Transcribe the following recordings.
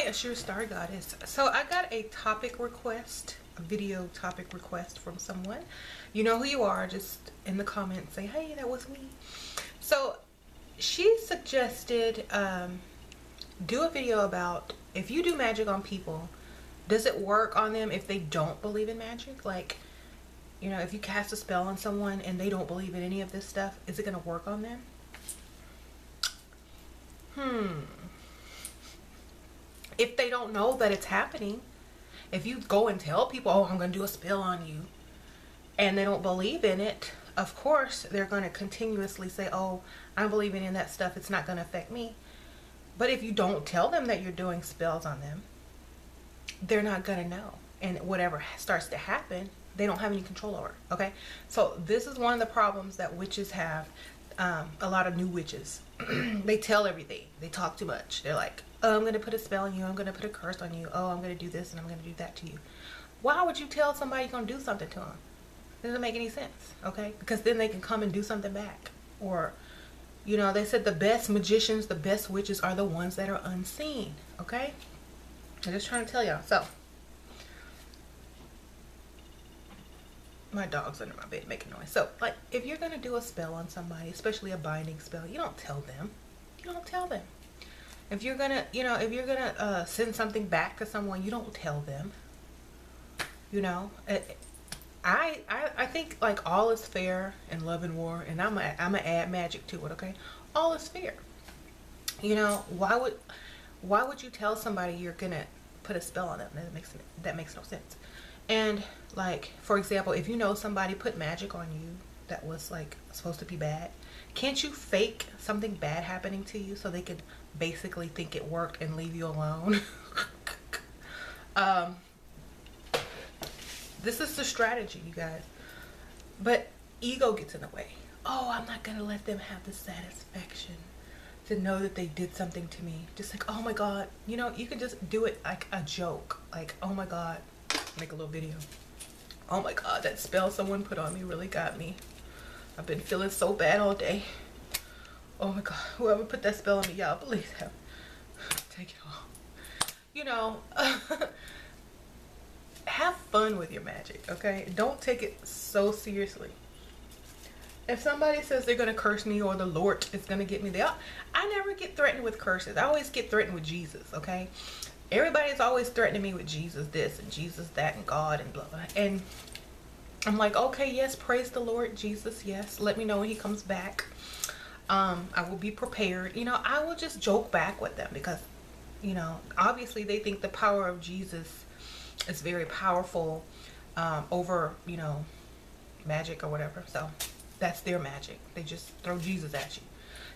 Assure Star Goddess. So I got a topic request, a video topic request from someone. You know who you are, just in the comments say, hey, that was me. So she suggested do a video about if you do magic on people, does it work on them if they don't believe in magic? Like, you know, if you cast a spell on someone and they don't believe in any of this stuff, is it going to work on them? If they don't know that it's happening, if you go and tell people, oh, I'm going to do a spell on you, and they don't believe in it, of course they're going to continuously say, oh, I'm believing in that stuff, it's not going to affect me. But if you don't tell them that you're doing spells on them, they're not going to know. And whatever starts to happen, they don't have any control over. Okay, so this is one of the problems that witches have. A lot of new witches, they tell everything. They talk too much. They're like, oh, I'm going to put a spell on you, I'm going to put a curse on you, oh, I'm going to do this and I'm going to do that to you. Why would you tell somebody you're going to do something to them? It doesn't make any sense. Okay, because then they can come and do something back. Or, you know, they said the best magicians, the best witches are the ones that are unseen. Okay, I'm just trying to tell y'all. So my dog's under my bed making noise. So, like, if you're gonna do a spell on somebody, especially a binding spell, you don't tell them. You don't tell them. If you're gonna, you know, if you're gonna send something back to someone, you don't tell them. You know, I think like all is fair in love and war, and I'm gonna add magic to it. Okay, all is fair. You know, why would you tell somebody you're gonna put a spell on them? That makes no sense. And like, for example, if you know somebody put magic on you that was like supposed to be bad, can't you fake something bad happening to you so they could basically think it worked and leave you alone? This is the strategy, you guys. But ego gets in the way. Oh, I'm not gonna let them have the satisfaction to know that they did something to me. Just like, oh my god, you know, you can just do it like a joke. Like, oh my god, make a little video. Oh my god, that spell someone put on me really got me. I've been feeling so bad all day. Oh my god, whoever put that spell on me, y'all, please take it off. You know, have fun with your magic, okay? Don't take it so seriously. If somebody says they're gonna curse me or the Lord is gonna get me, I never get threatened with curses. I always get threatened with Jesus, okay? Everybody's always threatening me with Jesus this and Jesus that and God and blah blah. And I'm like, okay, yes, praise the Lord Jesus, yes. Let me know when he comes back. I will be prepared. You know, I will just joke back with them because, you know, obviously they think the power of Jesus is very powerful over, you know, magic or whatever. So that's their magic. They just throw Jesus at you.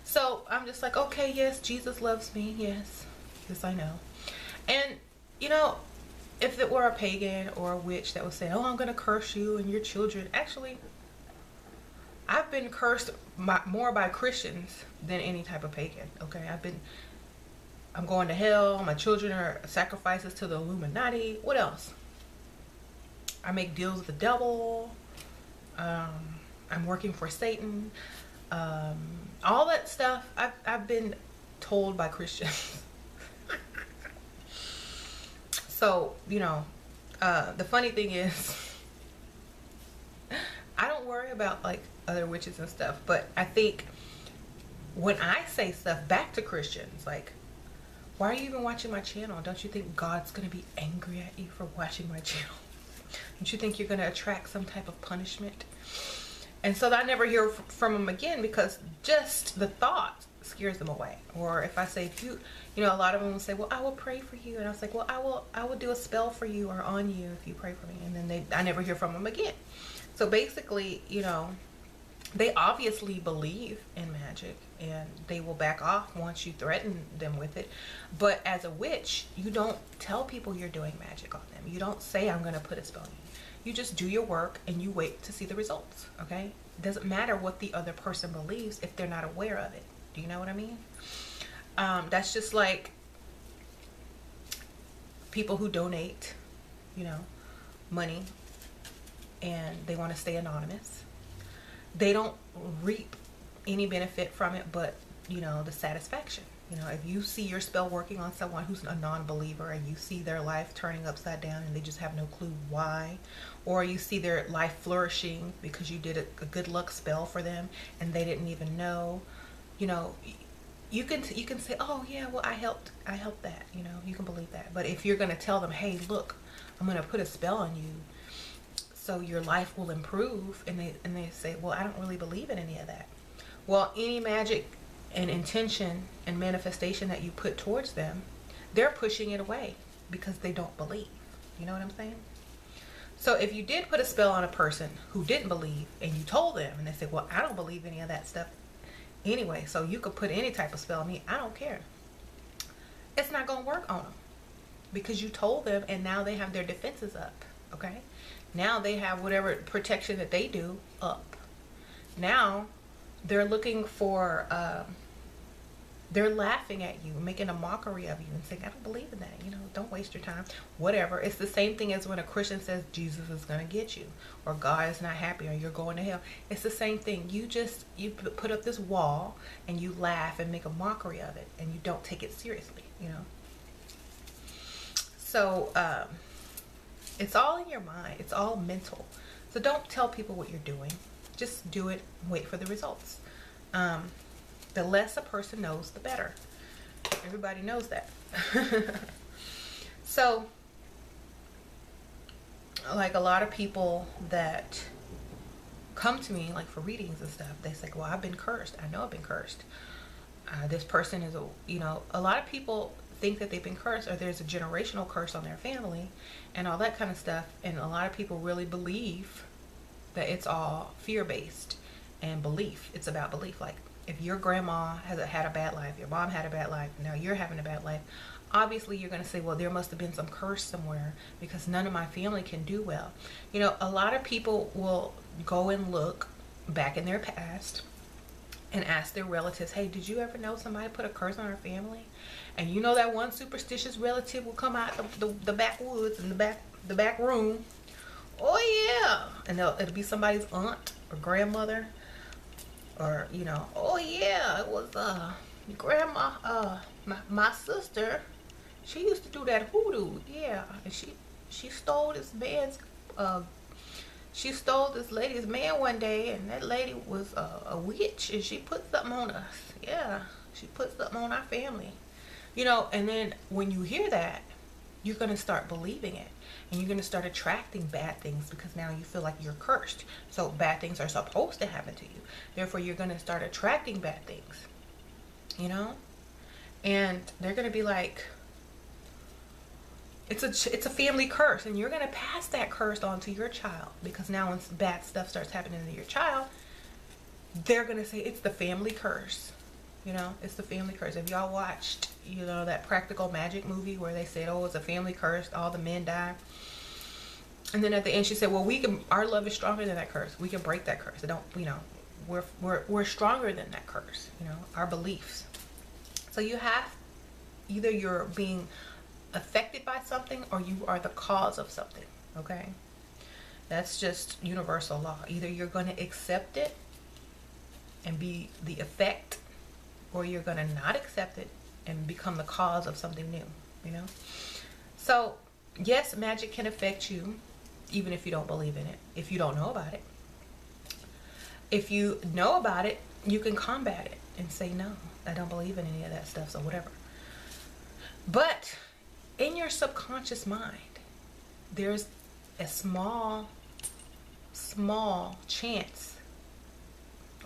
So I'm just like, okay, yes, Jesus loves me. Yes, yes, I know. And, you know, if it were a pagan or a witch that would say, oh, I'm going to curse you and your children. Actually, I've been cursed more by Christians than any type of pagan. Okay, I'm going to hell. My children are sacrifices to the Illuminati. What else? I make deals with the devil. I'm working for Satan. All that stuff I've been told by Christians. So, you know, the funny thing is, I don't worry about like other witches and stuff, but I think when I say stuff back to Christians, like, why are you even watching my channel? Don't you think God's going to be angry at you for watching my channel? Don't you think you're going to attract some type of punishment? And so I never hear from them again because just the thought scares them away. Or if I say, if you know, a lot of them will say, well, I will pray for you. And I was like, well, I will do a spell for you or on you if you pray for me. And then I never hear from them again. So basically, you know, they obviously believe in magic and they will back off once you threaten them with it. But as a witch, you don't tell people you're doing magic on them. You don't say, I'm going to put a spell on you. You just do your work and you wait to see the results. Okay, it doesn't matter what the other person believes if they're not aware of it. Do you know what I mean? That's just like people who donate, you know, money and they want to stay anonymous. They don't reap any benefit from it but, you know, the satisfaction. You know, if you see your spell working on someone who's a non-believer, and you see their life turning upside down and they just have no clue why, or you see their life flourishing because you did a good luck spell for them and they didn't even know, you know, you can say, oh yeah, well I helped that, you know, you can believe that. But if you're going to tell them, hey, look, I'm going to put a spell on you so your life will improve, and they say, well, I don't really believe in any of that. Well, any magic and intention and manifestation that you put towards them, they're pushing it away because they don't believe. You know what I'm saying? So if you did put a spell on a person who didn't believe, and you told them, and they say, well, I don't believe any of that stuff anyway, so you could put any type of spell on me, I don't care. It's not going to work on them because you told them, and now they have their defenses up. Okay? Now they have whatever protection that they do up. Now they're looking for, they're laughing at you, making a mockery of you and saying, I don't believe in that, you know, don't waste your time, whatever. It's the same thing as when a Christian says Jesus is going to get you, or God is not happy, or you're going to hell. It's the same thing. You put up this wall and you laugh and make a mockery of it, and you don't take it seriously, you know. So it's all in your mind. It's all mental. So don't tell people what you're doing. Just do it and wait for the results. The less a person knows, the better. Everybody knows that. So, like a lot of people that come to me, like for readings and stuff, they say, well, I've been cursed. I know I've been cursed. This person is, you know, a lot of people think that they've been cursed, or there's a generational curse on their family and all that kind of stuff. And a lot of people really believe that it's all fear-based and belief. It's about belief. Like, if your grandma has had a bad life, your mom had a bad life, now you're having a bad life, obviously you're going to say, well, there must have been some curse somewhere because none of my family can do well. You know, a lot of people will go and look back in their past and ask their relatives, hey, did you ever know somebody put a curse on our family? And you know that one superstitious relative will come out the backwoods and the back room. Oh yeah, and it'll be somebody's aunt or grandmother, or you know, oh yeah, it was grandma, my sister, she used to do that hoodoo, yeah, and she stole this man's she stole this lady's man one day, and that lady was a witch, and she put something on us. Yeah, she put something on our family, you know. And then when you hear that, you're going to start believing it, and you're going to start attracting bad things because now you feel like you're cursed. So bad things are supposed to happen to you. Therefore, you're going to start attracting bad things, you know. And they're going to be like, it's a family curse, and you're going to pass that curse on to your child, because now when bad stuff starts happening to your child, they're going to say it's the family curse. You know, it's the family curse. If y'all watched, you know, that Practical Magic movie where they said, oh, it's a family curse, all the men die. And then at the end she said, well, our love is stronger than that curse. We can break that curse. You know, we're stronger than that curse, you know, our beliefs. So you have, either you're being affected by something or you are the cause of something, okay? That's just universal law. Either you're going to accept it and be the effect, or you're going to not accept it and become the cause of something new, you know? So, yes, magic can affect you, even if you don't believe in it, if you don't know about it. If you know about it, you can combat it and say, no, I don't believe in any of that stuff, so whatever. But in your subconscious mind, there's a small chance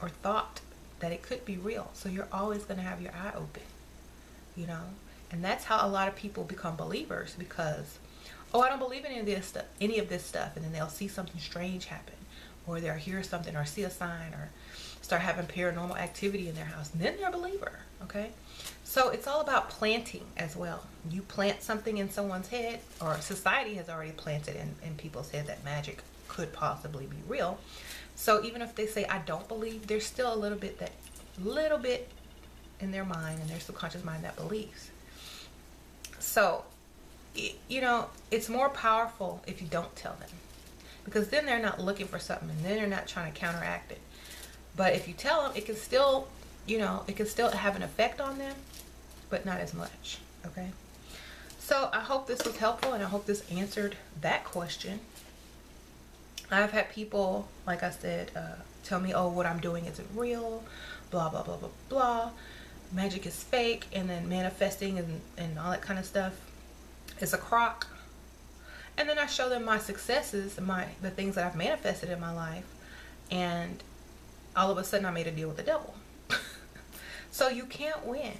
or thought that it could be real. So you're always going to have your eye open, you know. And that's how a lot of people become believers, because, oh, I don't believe in any of this stuff, and then they'll see something strange happen, or they'll hear something, or see a sign, or start having paranormal activity in their house, and then they're a believer. Okay, so it's all about planting as well. You plant something in someone's head, or society has already planted in people's head that magic could possibly be real. So even if they say, I don't believe, there's still a little bit in their mind, in their subconscious mind, that believes. So, you know, it's more powerful if you don't tell them, because then they're not looking for something, and then they're not trying to counteract it. But if you tell them, it can still, you know, it can still have an effect on them, but not as much. Okay, so I hope this was helpful, and I hope this answered that question. I've had people, like I said, tell me, oh, what I'm doing isn't real, blah blah blah blah blah, magic is fake, and then manifesting and all that kind of stuff is a crock. And then I show them my successes, the things that I've manifested in my life, and all of a sudden I made a deal with the devil. So you can't win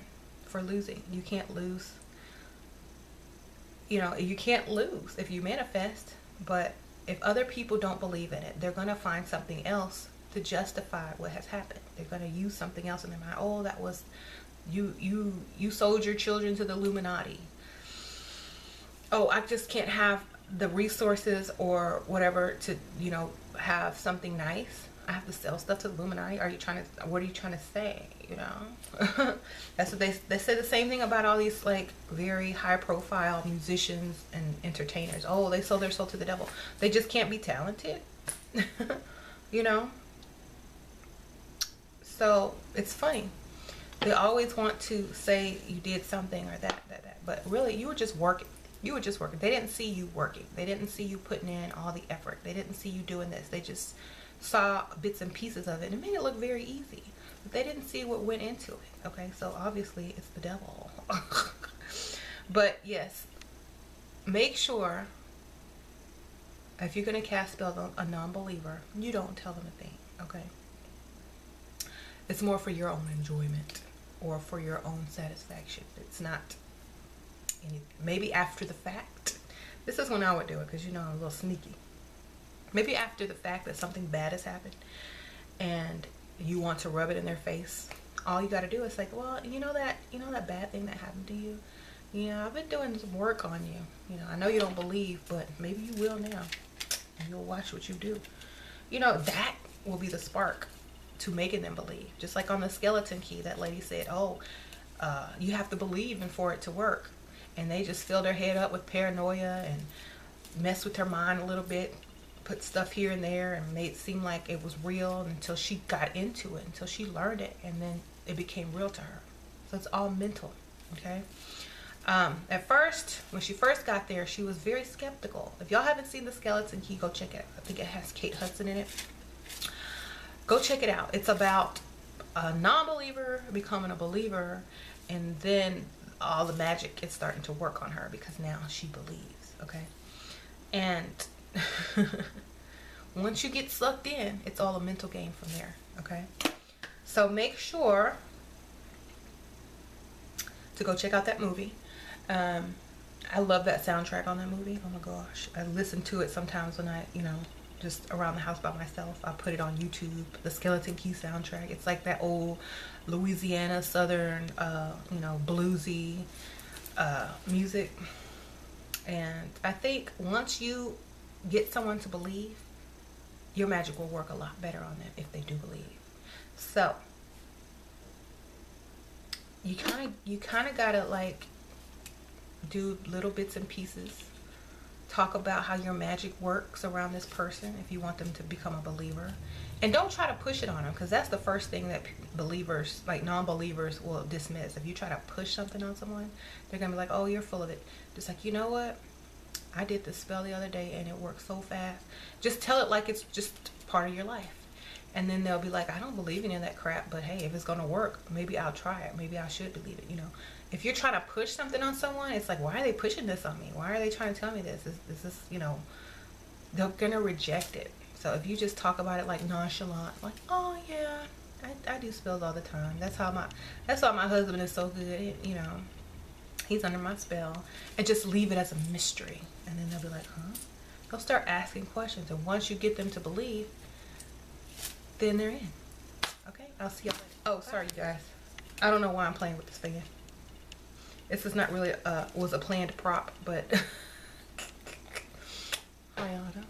for losing. You can't lose. You know, you can't lose if you manifest. But if other people don't believe in it, they're going to find something else to justify what has happened. They're going to use something else in their mind. Oh, that was you sold your children to the Illuminati. Oh, I just can't have the resources or whatever to, you know, have something nice. I have to sell stuff to the Illuminati. What are you trying to say? You know, that's what they say the same thing about all these like very high profile musicians and entertainers. Oh, they sold their soul to the devil. They just can't be talented. You know, so it's funny. They always want to say you did something or that, but really you were just working. You were just working. They didn't see you working. They didn't see you putting in all the effort. They didn't see you doing this. They just saw bits and pieces of it and it made it look very easy. But they didn't see what went into it. Okay, so obviously it's the devil. But yes, make sure if you're going to cast spells on a non-believer, you don't tell them a thing. Okay, it's more for your own enjoyment or for your own satisfaction. It's not maybe after the fact. This is when I would do it, because you know I'm a little sneaky. Maybe after the fact that something bad has happened and you want to rub it in their face, all you got to do is like, well, you know that bad thing that happened to you, you know, I've been doing some work on you, you know, I know you don't believe, but maybe you will now, and you'll watch what you do. You know, that will be the spark to making them believe. Just like on the skeleton key, that lady said, oh, you have to believe and for it to work. And they just filled her head up with paranoia and messed with her mind a little bit, put stuff here and there and made it seem like it was real until she got into it, until she learned it, and then it became real to her. So it's all mental. Okay, at first, when she first got there, she was very skeptical. If y'all haven't seen the skeleton key, go check it out. I think it has Kate Hudson in it. Go check it out. It's about a non-believer becoming a believer, and then all the magic is starting to work on her because now she believes. Okay, and once you get sucked in, it's all a mental game from there. Okay, so make sure to go check out that movie. I love that soundtrack on that movie. Oh my gosh, I listen to it sometimes when I, you know, just around the house by myself. I put it on YouTube, the Skeleton Key soundtrack. It's like that old Louisiana Southern, you know, bluesy music. And I think once you get someone to believe, your magic will work a lot better on them if they do believe. So you kind of gotta like do little bits and pieces. Talk about how your magic works around this person if you want them to become a believer. And don't try to push it on them, because that's the first thing that believers, like non-believers, will dismiss. If you try to push something on someone, they're gonna be like, oh, you're full of it. Just like, you know what, I did this spell the other day and it worked so fast. Just tell it like it's just part of your life. And then they'll be like, I don't believe any of that crap, but hey, if it's gonna work, maybe I'll try it. Maybe I should believe it. You know, if you're trying to push something on someone, it's like, why are they pushing this on me? Why are they trying to tell me this? Is this, you know, they're gonna reject it. So if you just talk about it like nonchalant, like, oh yeah, I do spells all the time. That's why my husband is so good. You know, he's under my spell. And just leave it as a mystery. And then they'll be like, huh? They'll start asking questions. And once you get them to believe, then they're in. Okay, I'll see y'all later. Oh, sorry you guys. I don't know why I'm playing with this fan. This is not really was a planned prop, but how y'all know?